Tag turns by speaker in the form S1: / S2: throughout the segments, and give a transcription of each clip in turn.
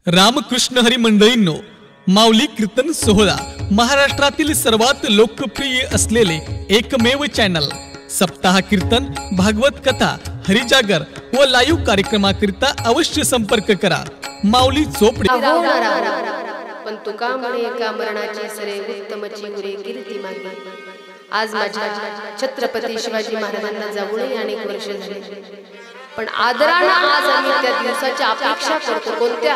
S1: रामकृष्ण हरी मंडळींनो, माऊली कीर्तन सोहळा महाराष्ट्रातील सर्वात लोकप्रिय असलेले एकमेव चॅनल सप्ताह कीर्तन, भागवत कथा, हरिजागर व लाईव्ह कार्यक्रमाकरिता अवश्य संपर्क करा। माऊली चोपडे।
S2: पण तुका म्हणे एका मरणाची सरे उत्तमची उरे कीर्ती मागे। आज माझ्या छत्रपती शिवाजी महाराजांना जाऊनही अनेक वर्ष झाले, पण आदराने आज आम्ही त्या दिवसाची अपेक्षा करतो। कोणत्या?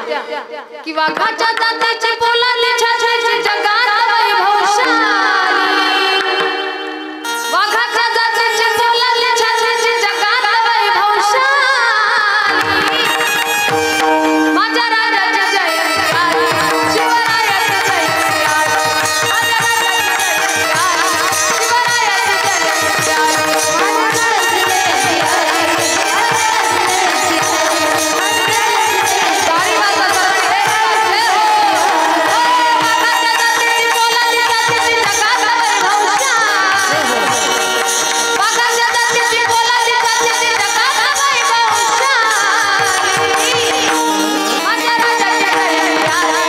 S2: की वाघाच्या दाताची बोलाली छाछाची जगात वैभवशाली, वाघाच्या दाताची बोलाली छाछाची जगात वैभवशाली, माझ्या राजाच्या जयंती आली, शिवरायाची जयंती आली, माझ्या राजाची जयंती आली, शिवरायाची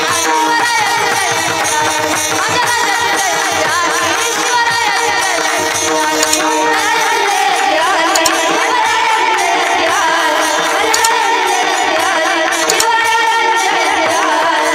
S2: जयंती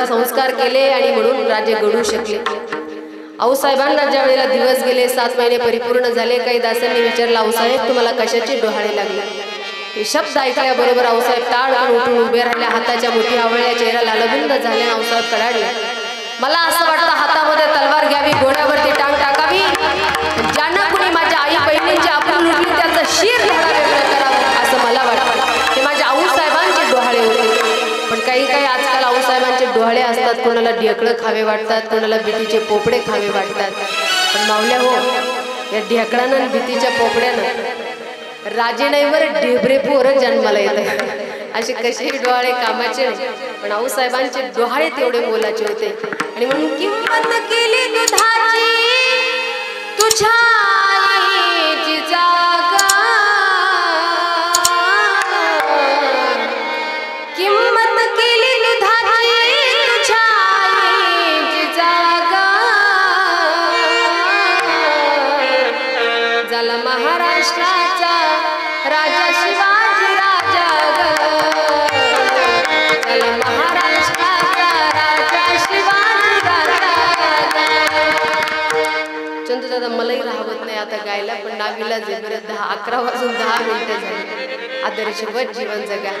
S2: संस्कार केले आणि म्हणून राजे घडू शकले। आऊसाहेबांना ज्या वेळेला दिवस गेले, 7 महिने परिपूर्ण झाले, काही दासांनी विचारलं, आऊसाहेब तुम्हाला कशाचे डोहाळे लागले? हे शब्द ऐकल्याबरोबर आऊसाहेब ताडकन उठून उभे राहिले, हाताच्या मुठी आवळल्या, चेहरा लालबुंद झाले। आऊसाहेब कडाडले, मला असं वाटतं हातामध्ये तलवार घ्यावी, घोड्यावरती टांग टाकावी, ज्यांना कुणी माझ्या आई बहिणींची आपण लुटली त्याचं शिर करावं असं मला वाटतं। ते माझ्या आऊसाहेबांचे डोहाळे होते। पण काही आजकाल आऊसाहेबांचे डोहाळे असतात, कोणाला ढेकळं खावे वाटतात, कोणाला भीतीचे पोपडे खावे वाटतात। पण मावल्या हो, या ढेकळानं आणि भीतीच्या पोपड्यानं राजे नाही बरं, ढेबरे पोरं जन्माला येतात। असे कसे डोहाळे कामाचे नाही, पण आऊसाहेबांचे डोहाळे तेवढे मोलाचे होते। आणि म्हणून किंमत केली दुधाची तुझ्या आईची जागा, किंमत केली दुधाची तुझ्या आईची जागा, झाला महाराष्ट्राचा राजा शिवाजी राजा ग, झाला महाराष्ट्राचा राजा शिवाजी राजा ग। चंदू दादा मलाही राहत नाही आता गायला, पण नावीला जेबरे 11 वाजून 10 मिनिटं झाली। आदर्शवत जीवन जगा।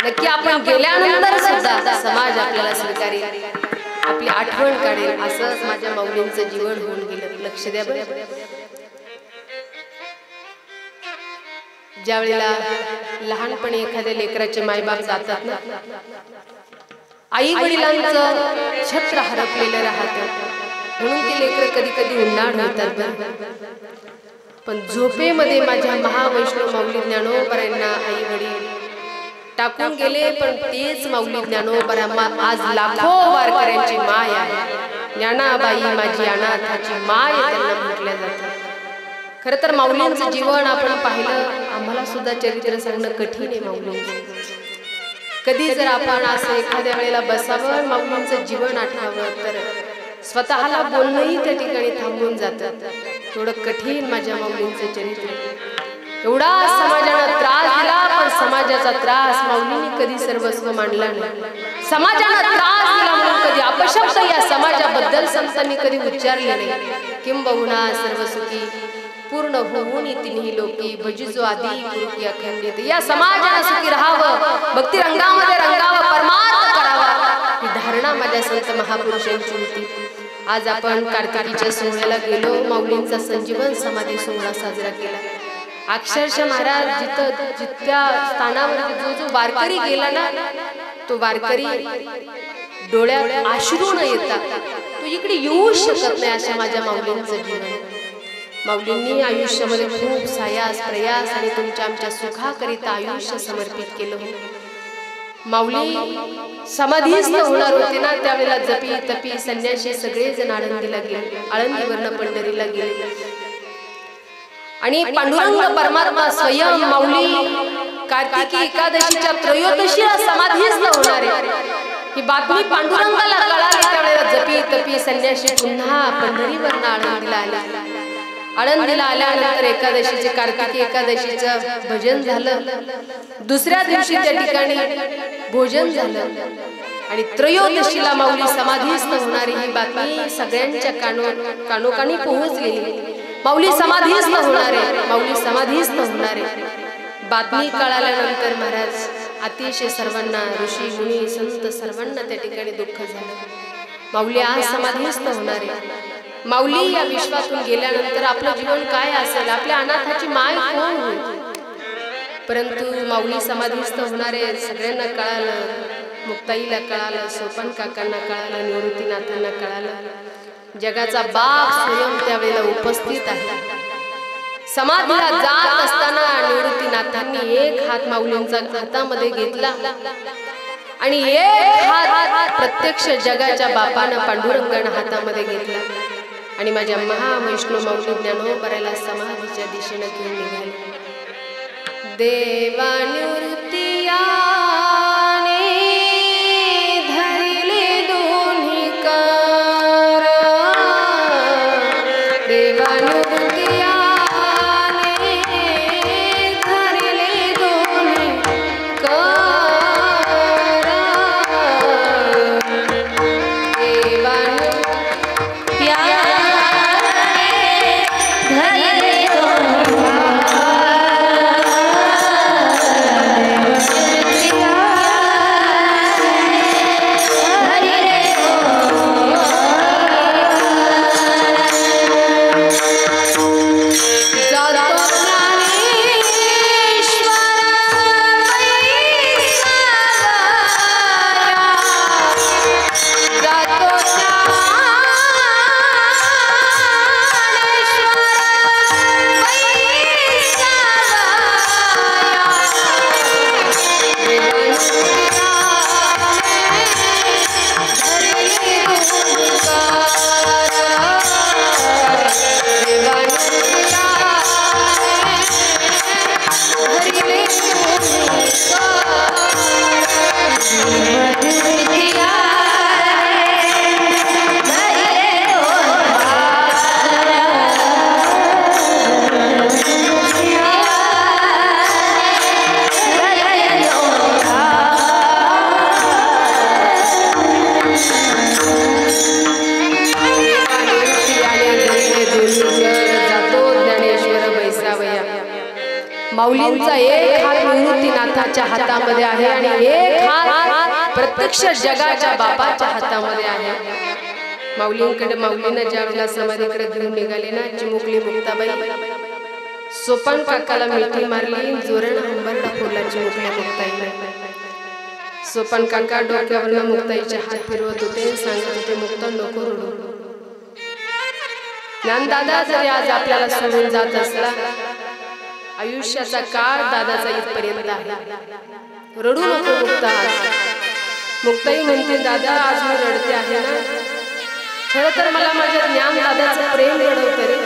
S2: नक्की आपण गेल्यानंतर सुद्धा समाज आपल्याला स्वीकारेल, आपली आठवण काढेल, असंच माझ्या माऊलींचं जीवन होऊन गेलं। लक्ष द्या बरं, ज्या वेळेला लहानपणी एखाद्या लेकराचे मायबाप जातात ना, आई वडिलांचं छत्र हरपलेलं राहतं, म्हणून ती लेकरं कधी कधी उन्हाळ होतात। पण झोपेमध्ये माझ्या महावैष्णव माऊली ज्ञानोबरांना आई वडील टाकून गेले, पण तेच माऊली ज्ञानोबरा आज लाखो वारकऱ्यांची माय आहे। ज्ञानाबाई माझी अनाथाची माय त्यांना म्हटल्या जातं। खरं तर माऊलींचं जीवन आपण पाहिलं, आम्हाला सुद्धा चरित्र सांगणं कठीण आहे माऊलींचं। कधी जर आपण असं एखाद्या वेळेला बसावं, माऊलींचं जीवन आठवावं, तर स्वतःला बोलणंही त्या ठिकाणी थांबून जातं। थोडं कठीण माझ्या माऊलींचं चरित्र। एवढा समाजाला त्रास दिला, पण समाजाचा त्रास माऊलींनी कधी सर्वस्व मानला नाही। समाजाला त्रास दिला म्हणून कधी अपशब्द या समाजाबद्दल संतांनी कधी उच्चारले नाही। किंबहुना सर्वसुखी पूर्ण होऊन तिन्ही लोकी भजिजो आदी पुरुषी अखंडित या समाजाला सुखी राहावं भक्ती रंगामध्ये रंगावं परमार्थ करावा ही धारणा माझ्या संत महापुरुषांची होती। आज आपण कार्तिकीच्या सोहळ्याला गेलो, माऊलींचा संजीवन समाधी सोहळा साजरा केला। अक्षरशः महाराज जित्या स्थानावर जो जो वारकरी गेला ना तो वारकरी डोळ्यात अश्रू न येता तो इकडे येऊ शकत नाही अशा माझ्या माऊलींचं जीवन। माऊलींनी आयुष्यामध्ये खूप सायास प्रयास आणि तुमच्या आमच्या सुखाकरिता आयुष्य समर्पित केलं। माऊली समाधीस्थ होणार होते ना त्यावेळेला जपी तपी संन्यासी सगळेजण आळंदीला गेले, आळंदीवरनं पंढरीला गेले आणि पांडुरंग परमात्मा स्वयं माऊली कार्तिकी एकादशीच्या त्रयोदशीला समाधीस्थ होणार आहे ही बातमी पांडुरंगाला कळाली। त्यावेळेला जपी तपी संन्यासी पुन्हा पंढरीवरनं आळंदीला आले। आळंदीला आल्यानंतर एकादशीचे कार्तिकी एकादशीचं भजन झालं, दुसऱ्या दिवशी त्या ठिकाणी भोजन झालं आणि त्रयोदशीला माऊली समाधीस्थ होणारी ही बातमी सगळ्यांच्या कानोकानी पोहोचली। माऊली समाधीस्थ होणार आहे, माऊली समाधीस्थ होणार आहे। बातमी कळाल्यानंतर महाराज अतिशय सर्वांना ऋषी मुनी संत सर्वांना त्या ठिकाणी दुःख झालं। माऊली आज समाधीस्थ होणार आहे। माऊली या विश्वातून गेल्यानंतर आपलं जीवन काय असेल, आपल्या अनाथाची माय कोण होईल? परंतु माऊली समाधीस्थ होणार आहे सगळ्यांना कळालं, मुक्ताईला कळालं, सोपन काकांना कळालं, निवृत्तीनाथांना कळालं। जगाचा बाप स्वयं त्यावेळेला उपस्थित आहे। समाधीला जात असताना निवृत्तीनाथांनी एक हात माऊलींचा हातामध्ये घेतला आणि एक हात प्रत्यक्ष जगाच्या बापानं पांडुरंगानं हातामध्ये घेतला आणि माझ्या महावैष्णव माऊली ज्ञानोबराला समाधीच्या दिशेने घेऊन निघाले। देवा निवृत्तीयाने धरले दोन्ही कर, देवा माऊलींचा एक हात निवृत्तीनाथाच्या हातामध्ये आहे आणि एक हात प्रत्यक्ष जगाच्या बापाच्या हातामध्ये आहे। माऊलींकडे माऊलींना ज्या वेळेला समाधीकडे घेऊन निघाले ना चिमुकली मुक्ताबाई सोपन काकाला मिठी मारली, जोरानं हंबरडा फोडला चिमुकल्या मुक्ताईला। सोपन काका डोक्यावरनं मुक्ताईचे हात फिरवत होते, सांगत होते मुक्ता नको रडू। ज्ञानदादा जरी आज आपल्याला सोडून जात असला आयुष्याचा काळ दादाचा इथपर्यंत आहे, रडू नको मुक्ता। मुक्ताई म्हणते दादा आज मी रडते आहे ना, खरं तर मला माझ्या ज्ञान दादाचं प्रेम रडवतं रे।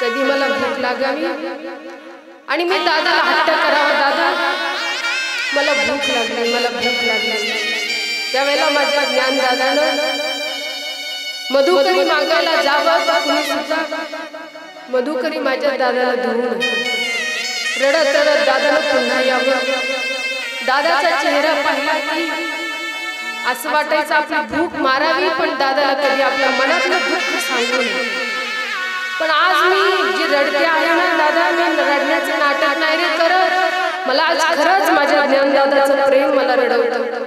S2: कधी मला भूक लागावी आणि मी दादाला हट्ट करावा, दादा मला भूक लागली, मला भूक लागली। त्यावेळेला माझ्या ज्ञान दादानं मधुकरी मागायला जावं तर कुणी सुद्धा मधुकरी माझ्या दादाला धुवून रडत रडत दादाला पुन्हा यावं। दादाचा चेहरा पाहिला की असं वाटायचं आपली भूक मारावी पण दादाला कधी आपल्या मनातलं दुःख सांगू नये। पण आज मी जे रडते आहे ना दादा, मी रडण्याचे नाटक नाही रे करत. मला आज खरंच माझ्या ज्ञानदादाचं प्रेम मला रडवतं.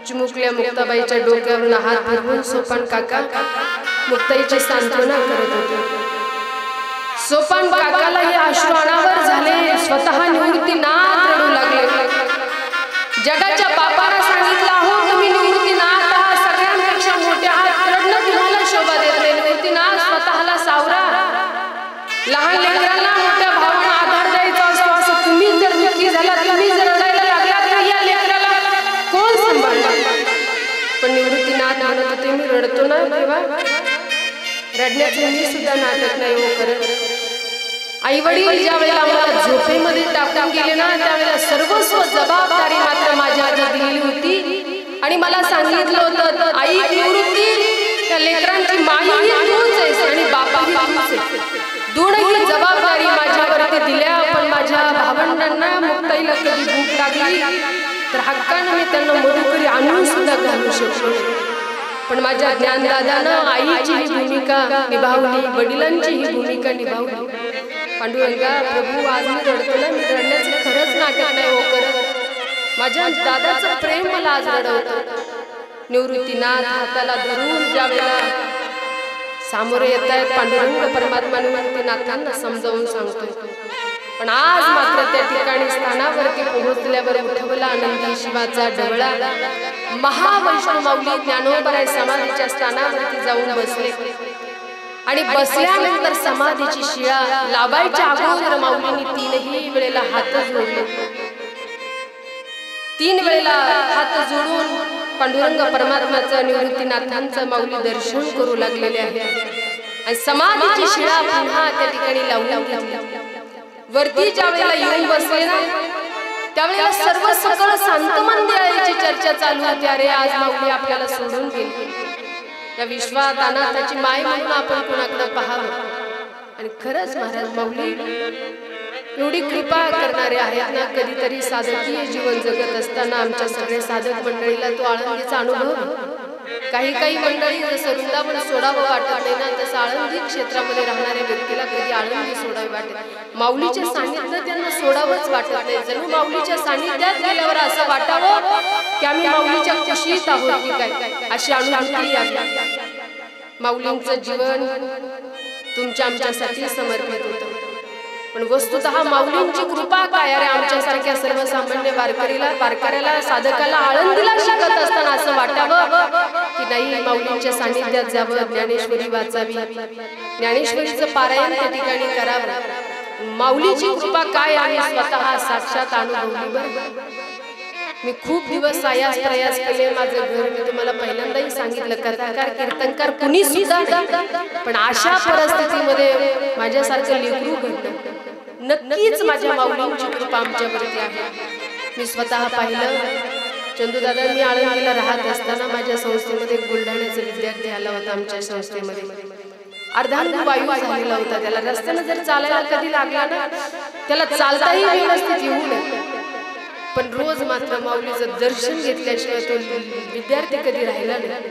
S2: चिमुकल्या मुक्ताबाईच्या डोक्यावरून हात फिरवून सोपान काका मुक्ताईची सांत्वना करत होते. सोपान काकाला हे अश्रू अनावर झाले. स्वतः निवृत्तीनाथ रडू लागले. जगाच्या बापाला सांगितलं, हो तुम्ही निवृत्तीनाथ आहात, सगळ्यांपेक्षा मोठे आहात, रडणं तुम्हाला शोभा देत नाही. निवृत्तीनाथ स्वतःला सावरा. लहान लेकरांना मोठ्या भावांना आधार द्यायचा असतो. असं तुम्ही जर दुःखी झाला, तुम्ही जर रडायला लागला तर या लेकराला कोण सांभाळणार? पण निवृत्तीनाथ म्हणत होते, मी रडतो ना तेव्हा रडण्याचे मी सुद्धा नाटक नाही हो करत. आई वडील ज्या वेळेला आम्हाला झोपेमध्ये टाकून गेले ना, त्यावेळेला सर्वस्व जबाबदारी मात्र माझ्या आजी दिलेली होती. आणि मला सांगितलं होतं, आई निवृत्ती, त्या लेकरांची माई ही तूच आहेस आणि बापा ही तूच आहेस. दोनही जबाबदारी माझ्यावरती दिल्या. पण माझ्या भावंडांना मुक्ताईला कधी भूक लागली तर हक्कानं मी त्यांना मधुकरी आणून सुद्धा घालू शकतो. पण माझ्या ज्ञानदादानं आईची ही भूमिका निभावली, वडिलांची ही भूमिका निभावली. पांडुरंगा प्रभू, आज मी रडतो ना, मी रडण्याचं खरंच नाटक नाही हो करत. माझ्या दादाचं प्रेम मला आज रडवतं. निवृत्तीनाथ हाताला धरून ज्या वेळेला सामोरे येत आहेत, पांडुरंग परमात्मा निवृत्तीनाथांना समजावून सांगतोय. पण आज मात्र त्या ठिकाणी स्थानावरती पोहोचल्यावर उठवला आनंदी शिवाचा डबळा. महावैष्णव माऊली ज्ञानोबराय समाधीच्या स्थानावरती जाऊन बसले. आणि बसल्यानंतर समाधीची शिळा लावायच्या अगोदर माऊलींनी तीनही वेळेला हात जोडले. तीन वेळेला हात जोडून पांडुरंग परमात्माचं निवृत्तीनाथांचं माऊली दर्शन करू लागलेले आहे. आणि समाधीची शिळा पुन्हा त्या ठिकाणी लावून घेतली. वरती ज्या वेळेला येऊन बसले ना, त्यावेळेला सर्व सकळ संतमन द्यायची चर्चा चालू होती. अरे आज माऊली आपल्याला सोडून गेली. या विश्वात अनाथाची माय म्हणून आपण कुणाकडे पाहावं. आणि खरंच महाराज माऊली एवढी कृपा करणारे आहेत ना. कधीतरी साधकीय जीवन जगत असताना आमच्या सगळ्या साधक मंडळीला तो आळंदीचा अनुभव. काही मंडळी जसं वृंदावन सोडावं वाटत नाही ना, तसं आळंदी क्षेत्रामध्ये राहणाऱ्या व्यक्तीला कधी आळंदी सोडावी वाटत. माऊलीच्या सानिध्यात त्यांना सोडावंच वाटत नाही. जणू माऊलीच्या सानिध्यात गेल्यावर असं वाटावं की आम्ही माऊलीच्या कुशीत आहोत की काय, अशी अनुभूती आली. माऊलींचं जीवन तुमच्या आमच्यासाठी समर्पित होतं. पण वस्तुतः माऊलींची कृपा काय? अरे आमच्यासारख्या सर्वसामान्य वारकऱ्याला साधकाला आळंदीला शिकत असताना असं वाटावं की नाही, माऊलींच्या सानिध्यात जावं, ज्ञानेश्वरी वाचावी, ज्ञानेश्वरीचं पारायण त्या ठिकाणी करावं. माऊलीची कृपा काय आहे स्वतः साक्षात अनुभवली. मी खूप दिवस आयास प्रयास केले. माझं घर मी तुम्हाला पहिल्यांदाही सांगितलं, कथाकार कीर्तनकार कुणी सुद्धा नाही. पण अशा परिस्थितीमध्ये माझ्यासारखं लेकरू घडलं. नक्कीच माझ्या माऊलींची कृपा आमच्यावरती आहे. मी स्वतः पाहिलं. चंदूदादा, मी आळंदीला राहत असताना माझ्या संस्थेमध्ये बुलढाण्याचा विद्यार्थी आला होता. आमच्या संस्थेमध्ये अर्धांग वायू झालेला होता. त्याला रस्त्यानं जर चालायला कधी लागला ना, त्याला चालताही व्यवस्थित येऊ नये. पण रोज मात्र माऊलीचं दर्शन घेतल्याशिवाय तो विद्यार्थी कधी राहिला नाही.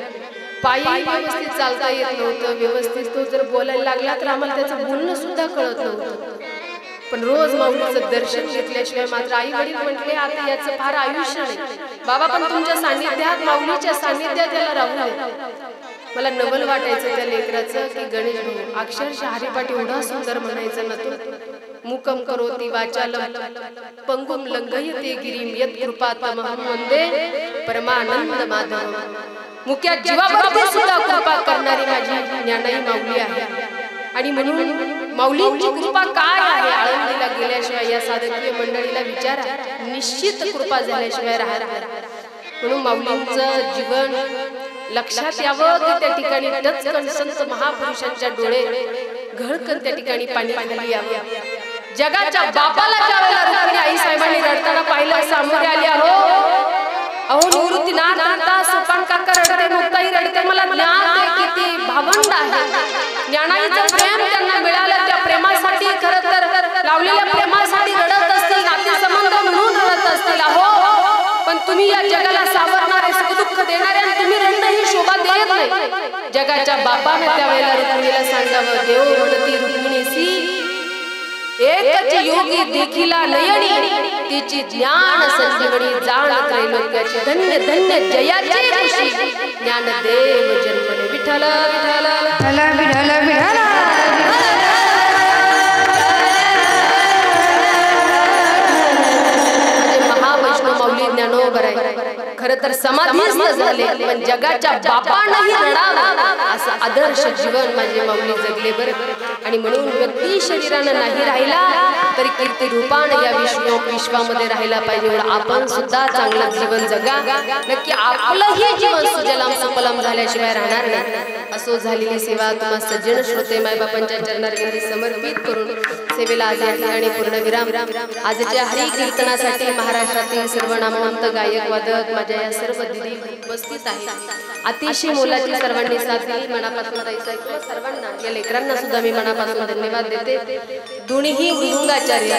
S2: पायी व्यवस्थित चालता येत नव्हतं. व्यवस्थित तो जर बोलायला लागला तर आम्हाला त्याचं बोलणं सुद्धा कळत नव्हतं. पण रोज माऊलीचं दर्शन घेतल्याशिवाय मात्र आई वडील म्हटले, आता याचं फार आयुष्य नाही बाबा, पण तुमच्या सान्निध्यात, माऊलीच्या सान्निध्यात याला राहू दे. मला नवल वाटायचं त्या लेकराचं की गणेश भाऊ अक्षरशः हरिपाठ एवढा सुंदर म्हणायचं ना. तो मुकम करोती वाचालम पंगुम लंघयते गिरीम यत् कृपातमहं वंदे परमानंद माधव. मुक्या जीवावरती सुद्धा कृपा करणारी माझी ज्ञानाई माऊली आहे. आणि म्हणून माऊलींची कृपा काय आहे आळंदीला गेल्याशिवाय या साधकीय मंडळीला विचारा. निश्चित कृपा झाल्याशिवाय राहणार. म्हणून माऊलींचं जीवन लक्षात यावं की त्या ठिकाणी टचकन संत महापुरुषांच्या डोळे घळकन त्या ठिकाणी पाणी खाली यावं. जगाच्या बापाला ज्या वेळेला रुक्मिणी आई साहेबांनी रडताना पाहिलं, सामोरे आले, अहो निवृत्तीनाथ रडता, सोपान काका रडते, मुक्ताई रडते. मला ज्ञान आहे किती भावंड आहे. ज्ञानाईचं प्रेम त्यांना मिळालं. त्या प्रेमासाठी खरं तर लावलेल्या प्रेमासाठी रडत असतील, नातेसंबंध म्हणून रडत असतील. पण तुम्ही या जगाला सावरणारे, सुखदुःख देणारे, आणि तुम्ही रडणं ही शोभा देत नाही. जगाच्या बापाने त्यावेळेला रुक्मिणीला सांगावं, देव म्हणती रुक्मिणीसी योगी देखिला नयनी तिची ज्ञान संजीवनी जाण त्रैलोक्याची धन्य धन्य जयाची खुशी ज्ञानदेव जन्मले विठ्ठल विठ्ठल विठ्ठल विठ्ठल विठ्ठल खरं तर समाधीच झाले पण जगाच्या बापांनाही रडावं असं आदर्श जीवन माझे माऊली जगले बरं आणि म्हणून व्यक्ती शरीरानं नाही राहिला तरी कीर्ती रूपानं या विश्वामध्ये राहिला पाहिजे एवढं आपण सुद्धा चांगलं जीवन जगा नक्की आपलंही जीवन सुजलाम सुफलाम झाल्याशिवाय राहणार नाही असो झालेली सेवा तुम्हा सज्जन श्रोते मायबापांच्या चरणारविंदी समर्पित करून सेवेला आज या ठिकाणी पूर्णविराम आजच्या हरी कीर्तनासाठी महाराष्ट्रातील सर्व नामवंत गायक वादक माझ्या या सर्व दिदी उपस्थित आहेत अतिशय मोलाची सर्वांनी साथ दिली मनापासून सर्वांना या लेकरांना सुद्धा मी मनापासून धन्यवाद देते दोन्हीही मृदुंगाचार्य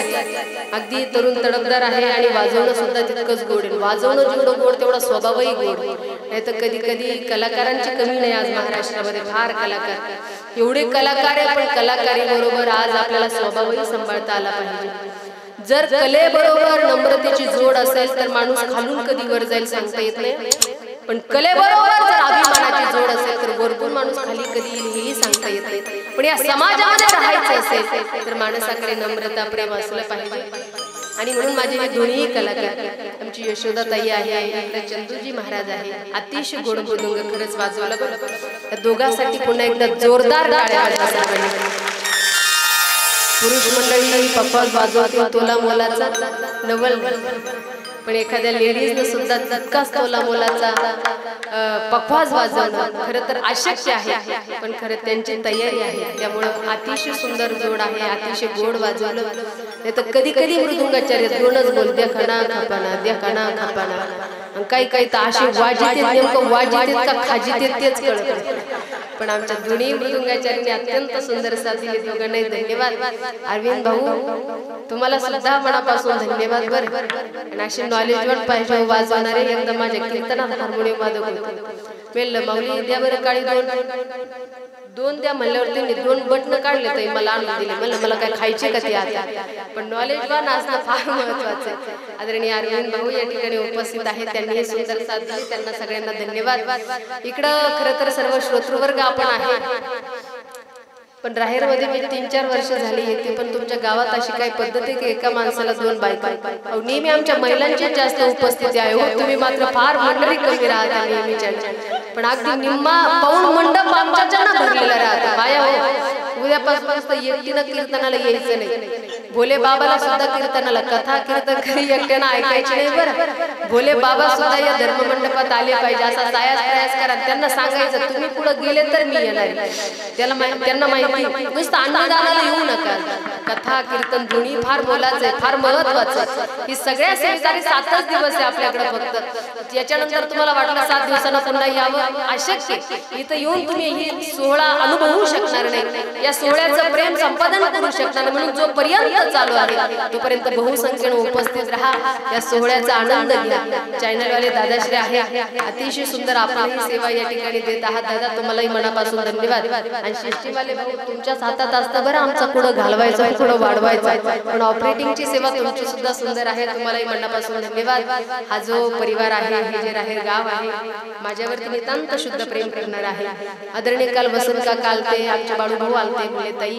S2: अगदी तरुण तडफदार आहे आणि वाजवणं सुद्धा तितकंच गोड आहे वाजवणं जेवढं गोड तेवढा स्वभावही गोड नाही तर कधी कधी कलाकारांची कमी नाही आज महाराष्ट्रामध्ये फार कलाकार एवढे कलाकार आहे पण कलाकारी बरोबर आज आपल्याला स्वभावही सांभाळता आला पाहिजे जर कलेबरोबर नम्रतेची जोड असेल तर माणूस खालून कधी वर जाईल सांगता येत नाही पण कलेबरोबर जर अभिमानाची जोड असेल तर वरतून माणूस खाली कधी येईल हेही सांगता येत नाही पण या समाजामध्ये राहायचं असेल तर माणसाकडे नम्रता प्रेम असलं पाहिजे आणि म्हणून माझे हे दोन्ही कलाकार आमची यशोदाताई आहे इकडे चंदूजी महाराज आहे अतिशय गोड मृदुंग खरंच वाजवलं बरं त्या दोघांसाठी पुन्हा एकदा जोरदार टाळ्या वाजवा सर्वांनी पुरुष मंडळी पखवाज वाजवतील तोला मोलाचा नवल पण एखाद्या लेडीजने सुद्धा तितकाच तोला मोलाचा पखवाज वाजवणं खरं तर अशक्य आहे पण खरं त्यांची तयारी आहे त्यामुळे अतिशय सुंदर जोड आहे अतिशय गोड वाजवलं नाही तर कधी कधी मृदुंगाचार्य दोनच बोल द्या खणा खापाना द्या खणा खापाना काही काही तर असे वाजित नेमकं वाजित का खाजित तेच कळत पण आमच्या दोन्ही मृदुंगाचार्यांनी अत्यंत सुंदर साथ दिली दोघांनाही धन्यवाद अरविंद भाऊ तुम्हाला सुद्धा मनापासून धन्यवाद बरं आणि असे नॉलेजवर पाहिजे वाजवणारे एकदम माझ्या कीर्तनात हार्मोनियम वादक होते मेल माऊली द्या बरं काळी दोन द्या म्हणल्यावर त्यांनी दोन बटन काढले तर मला आणून दिले म्हणलं मला काय खायचे का ते आता पण नॉलेजवान असणं फार महत्वाचं आहे आदरणीय अरविंद भाऊ या ठिकाणी उपस्थित आहेत त्यांनी सुंदर साथ दिली त्यांना सगळ्यांना धन्यवाद इकडं खरं तर सर्व श्रोतृवर्ग आपण आहे पण राहेरमध्ये मी 3-4 वर्ष झाली येते पण तुमच्या गावात अशी काही पद्धत आहे की एका माणसाला 2 बायका नेहमी आमच्या महिलांची जास्त उपस्थिती आहे हो तुम्ही मात्र फार मंडळी कमी राहता नेहमीच्या पण अगदी निम्मा पाऊण मंडप आमच्याच्यानं भरलेला राहता बाया हो उद्यापासून एकटीनं कीर्तनाला यायचं नाही भोले बाबाला सुद्धा कीर्तनाला कथा कीर्तन कधी एकट्यानं ऐकायची नाही बरं भोले बाबा सुद्धा या धर्ममंडपात आले पाहिजे असा सायास प्रयास करा त्यांना सांगायचं तुम्ही पुढे गेले तर मी येणार त्यांना माहिती नुसतं अन्नदानाला येऊ नका कथा कीर्तन दोन्ही फार मोलाचं आहे फार महत्वाचं ही सगळ्या सेवेसाठी 7च दिवस आहे आपल्याकडे फक्त याच्यानंतर तुम्हाला वाटलं 7 दिवसांना पुन्हा यावं अशक्य इथं येऊन तुम्ही ही सोहळा अनुभवू शकणार नाही या सोहळ्याचं प्रेम संपादन करू शकणार नाही म्हणून जो पर्यंत चालू आहे तोपर्यंत बहुसंख्येने उपस्थित राहा या सोहळ्याचा आनंद घ्या चॅनलवाले दादाश्री आहे अतिशय सुंदर आपण सेवा या ठिकाणी देत आहात दादा तुम्हालाही मनापासून धन्यवाद आणि शिष्टीवाले भाऊ तुमच्याच हातात असतं बरं आमचा पुढं घालवायचं पुढं वाढवायचं पण ऑपरेटिंगची सेवा तुमची सुद्धा सुंदर आहे तुम्हालाही मनापासून धन्यवाद हा जो परिवार आहे हे जे राहेर गाव आहे माझ्यावरती नितांत शुद्ध प्रेम करणार आहे आदरणीय काल वसंत का काल ते आमचे बाळू भाऊ आलते बोले ताई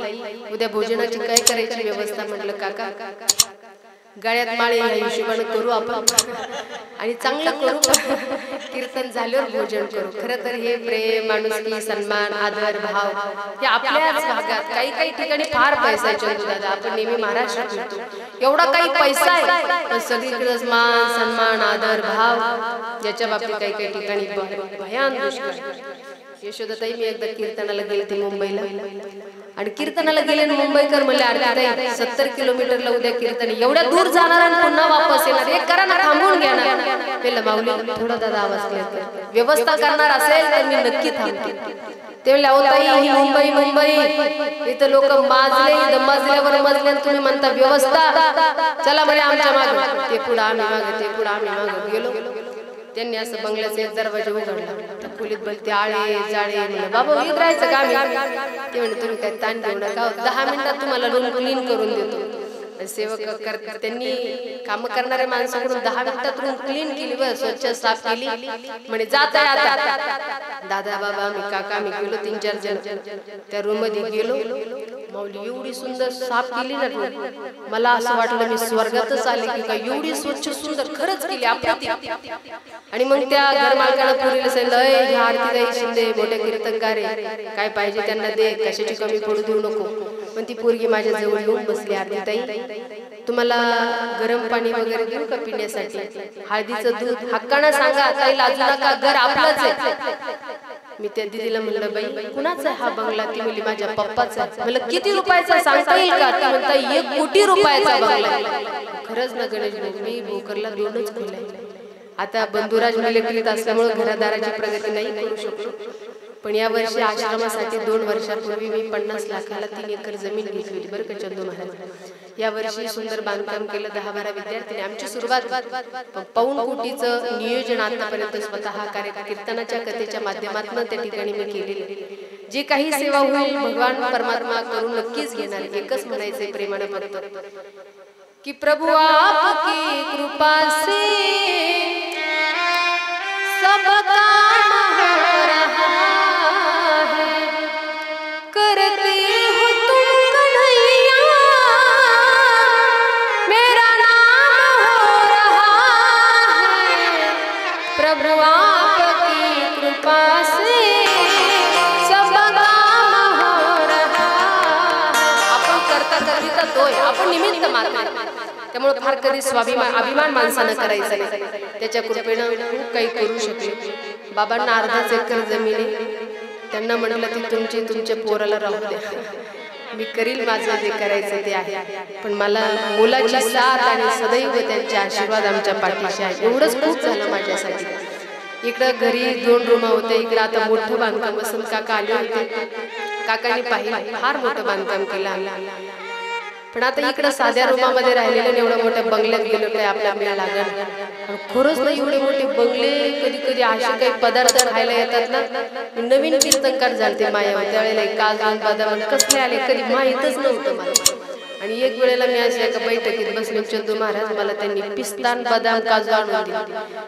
S2: उद्या भोजनाची काय करायची व्यवस्था म्हटलं काका गळ्यात माळे या हिशोबाने करू आपण आणि चांगलं करू कीर्तन झाल्यावर भोजन करू खरं तर हे प्रेम माणुसकी सन्मान आदर भाव हे आपल्याच भागात काही काही ठिकाणी फार पैसा आहे चंदू दादा आपण नेहमी महाराष्ट्रात फिरतो एवढा काही पैसा आहे पण सगळीकडे मान सन्मान आदर भाव याच्या बाबतीत काही काही ठिकाणी भयान दुष्काळ यशोदाताई मी एकदा कीर्तनाला गेले मुंबईला आणि कीर्तनाला गेले मुंबईकर म्हणले अरे 70 किलोमीटरला उद्या कीर्तन एवढ्या दूर जाणार आणि पुन्हा वापस येणार एक करा ना थांबून घ्या ना पहिलं माऊली थोडा दादा आवाज क्लिअर व्यवस्था करणार असेल तर मी नक्की थांबते ते लावताई ही मुंबई इथं लोक माजले मजल्यावर मजले तुम्ही म्हणता व्यवस्था चला म्हणे आमच्या मागे ते पुढे आम्ही मागे ते पुढे आम्ही मागे गेलो त्यांनी असं बंगल्याचा एक दरवाजा उघडला खोलीत बोलते आळे जाळे म्हणले बाबा विचारायचं का ते म्हणे तुम्ही काय ताण घेऊ नका 10 मिनिटात तुम्हाला रूम क्लीन करून देतो सेवक त्यांनी काम करणाऱ्या माणसाकडून 10 मिनिटात रूम क्लीन केली, व स्वच्छ साफ केली. म्हणे जात आहे आता. दादा बाबा मी काका मी गेलो 3-4 जण त्या रूम मध्ये गेलो. माऊली एवढी सुंदर साफ केली ना रूम, मला असं वाटलं मी स्वर्गातच आले की काय. एवढी स्वच्छ सुंदर खरंच केली अप्रतिम. आणि मग त्या घर मालकाला पुरीला सांगितलं, ह्या आरतीताई शिंदे मोठे कीर्तनकार आहे, काय पाहिजे त्यांना दे, कशाची कमी पडू देऊ नको. पण ती पोरगी माझ्या जवळ येऊन बसली, आरतीताई तुम्हाला गरम पाणी वगैरे देऊ का पिण्यासाठी, हळदीचं दूध हक्कानं सांगा, ताई लाजू नका, घर आपलंच आहे. मी त्या दीदीला म्हणलं, बाई कुणाचा हा बंगला? ती म्हणली माझ्या पप्पाचा. म्हणलं किती रुपयाचा सांगता येईल का? ती म्हणता 1 कोटी रुपयाचा बंगला. खरंच ना गणेश भाऊ, मी भोकरला 2च खोल्या. आता बंधुराज मिलिटरीत असल्यामुळे घरादाराची प्रगती नाही करू शकतो. पण या वर्षी आश्रमासाठी 2 वर्षापूर्वी मी 50 लाखाला 3 एकर जमीन घेतली बरं का चंदू महाराज. या वर्षी सुंदर बांधकाम केलं, 10-12 विद्यार्थी. आमची सुरुवात 1 कोटीचं नियोजन आतापर्यंत स्वतः कीर्तनाच्या कथेच्या माध्यमातून त्या ठिकाणी मी केलेली. जी काही सेवा होईल भगवान परमात्मा करून नक्कीच घेणार. एकच म्हणायचंय प्रेमाने फक्त की प्रभु आपकी कृपा से सब काम हो रहा है, करते हो तुम कन्हैया मेरा नाम हो रहा है. प्रभु आपकी कृपा से सब काम हो रहा है. आपण करता करता तोय, आपण निमित्त मात्र. त्यामुळे फार कधी अभिमान माणसानं करायचा नाही. त्याच्या कृपेनं खूप काही करू शकले. बाबांना 1/2 एकर जमीन आहे. त्यांना म्हटलं ती तुमची तुमच्या पोराला राहू द्या, मी करील माझं जे करायचं ते आहे. पण मला मुलाची साथ आणि सदैव त्यांचे आशीर्वाद आमच्या पाठीशी आहे, एवढंच खूप झालं माझ्यासाठी. इकडं घरी 2 रूम होते, इकडं आता मोठं बांधकाम. वसंत काका आले होते, काकांनी पाहिलं फार मोठं बांधकाम केलं आम्ही. पण आता इकडं साध्या रूमामध्ये राहिलेलं एवढं मोठ्या बंगल्यात गेलो काय आपला मेळ लागल. खरंच नाही एवढे मोठे बंगले. कधी कधी असे काही पदार्थ खायला येतात ना. नवीन कीर्तनकार झालते माया त्यावेळेला, काजू बदाम कसले आले कधी माहीतच नव्हतं मला. आणि एक वेळेला मी अशा एका बैठकीत बसले, चंदू महाराज मला त्यांनी पिस्ता बदाम काजू आणून दिले.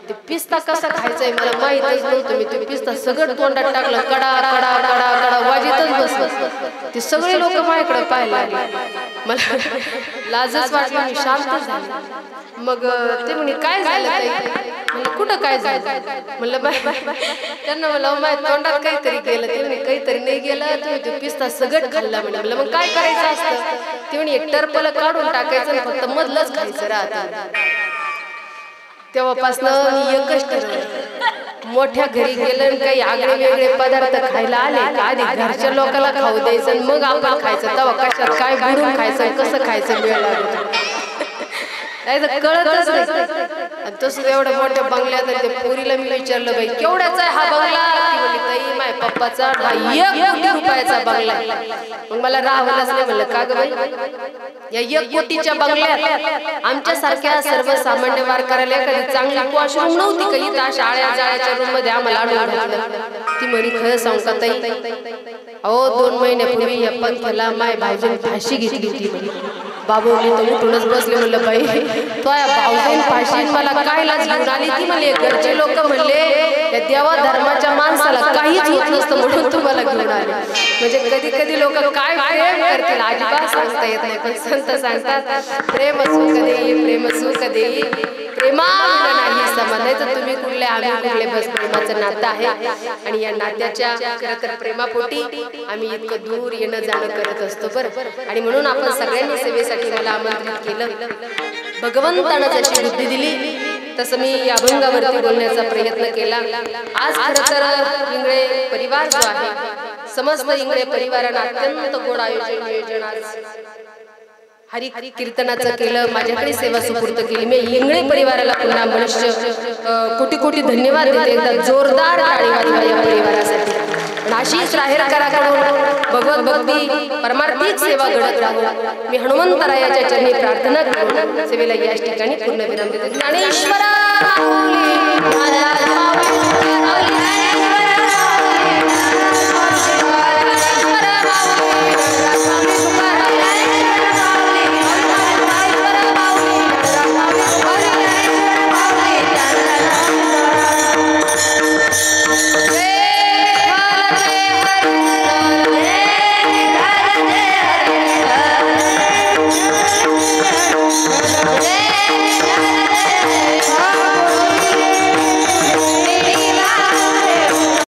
S2: ते पिस्ता कसा खायचाय मला माहीतच नव्हतं. मी ते पिस्ता सगळं तोंडात टाकलं, कडा कडा कडा कडा वाजतच बसलं. ते सगळे लोक माझ्याकडे पाहायला लागले. मला लाजच वाटली, मी शांत झाले. मग ते म्हणे काय झालं ताई? म्हणलं कुठं काय झालं? म्हणलं बाय त्यांना मला माझ्या तोंडात काहीतरी गेलं. ते म्हणे काहीतरी नाही गेलं, तुम्ही ते पिस्ता सगळं खाल्ला. म्हणलं मग काय करायचं असतं? ते म्हणे एक टरपल काढून टाकायचं आणि फक्त मधलंच खायचं राहतं. तेव्हापासनं मी एकच ठरवलं, मोठ्या घरी गेलं काही आगळे वेगळे पदार्थ खायला आले का आधी घरच्या लोकांना खाऊ द्यायचं, मग आपण खायचं. तेव्हा कशात काय बुडून खायचं, कसं खायचं वेळ लागतो कळतच नाही. तसं एवढ्या मोठ्या बंगल्यात ते पोरीला मी विचारलं, बाई केवढ्याचा आहे हा बंगला? ती म्हणली ताई माझ्या पप्पाचा 1 कोटी रुपयाचा बंगला. मग मला राहावंच नाही. म्हणलं का ग बाई, या 1 कोटीच्या बंगल्यात आमच्या सारख्या सर्वसामान्य वारकऱ्याला एखादी चांगली वॉशरूम नव्हती का? इथं शाळ्या जाळ्याच्या रूम मध्ये आम्हाला आणून घातलं. ती म्हणे खरं सांगू का ताई, अहो 2 महिन्यापूर्वी या पंथाला माय भाऊजीने फाशी घेतली होती. बाबूने तर उठूनच बसले. म्हणलं बाई तो या भाऊजीने फाशी मला काय लाज घेऊन आली? ती म्हणले घरचे लोक म्हणले या देवा धर्माच्या माणसाला काहीच होत नसतं म्हणून तुम्हाला घेऊन आले. म्हणजे कधी कधी लोक काय प्रेम करतील अजिबात सांगता येत नाही. पण संत सांगतात प्रेम सुख देई, प्रेम सुख देई, प्रेमाला नाही समाधायचं. तुम्ही कुठले आम्ही कुठले, बस प्रेमाचं नातं आहे. आणि या नात्याच्या खरं तर प्रेमापोटी आम्ही इतकं दूर येणं जाणं करत असतो बरं. आणि म्हणून आपण सगळ्यांनी सेवेसाठी मला आमंत्रित केलं. भगवंतानं जशी बुद्धी दिली तसं मी या अभंगावरती बोलण्याचा प्रयत्न केला. आज खरं तर इंगळे परिवार जो आहे, समस्त इंगळे परिवारानं अत्यंत गोड नियोजन आज हरी कीर्तनाचं केलं. माझ्याकडे सेवा सुपूर्द केली. मी इंगळे परिवाराला पुन्हा मनुष्य कोटी कोटी धन्यवाद देते. एकदा जोरदार टाळी वाजवा या परिवारासाठी. अशीच राहेरकराकडून भगवत भक्ती परमार्थिक सेवा घडत राहू मी हनुमंतरायाच्या चरणी प्रार्थना करून सेवेला याच ठिकाणी पूर्ण विराम देते. ज्ञानेश्वरा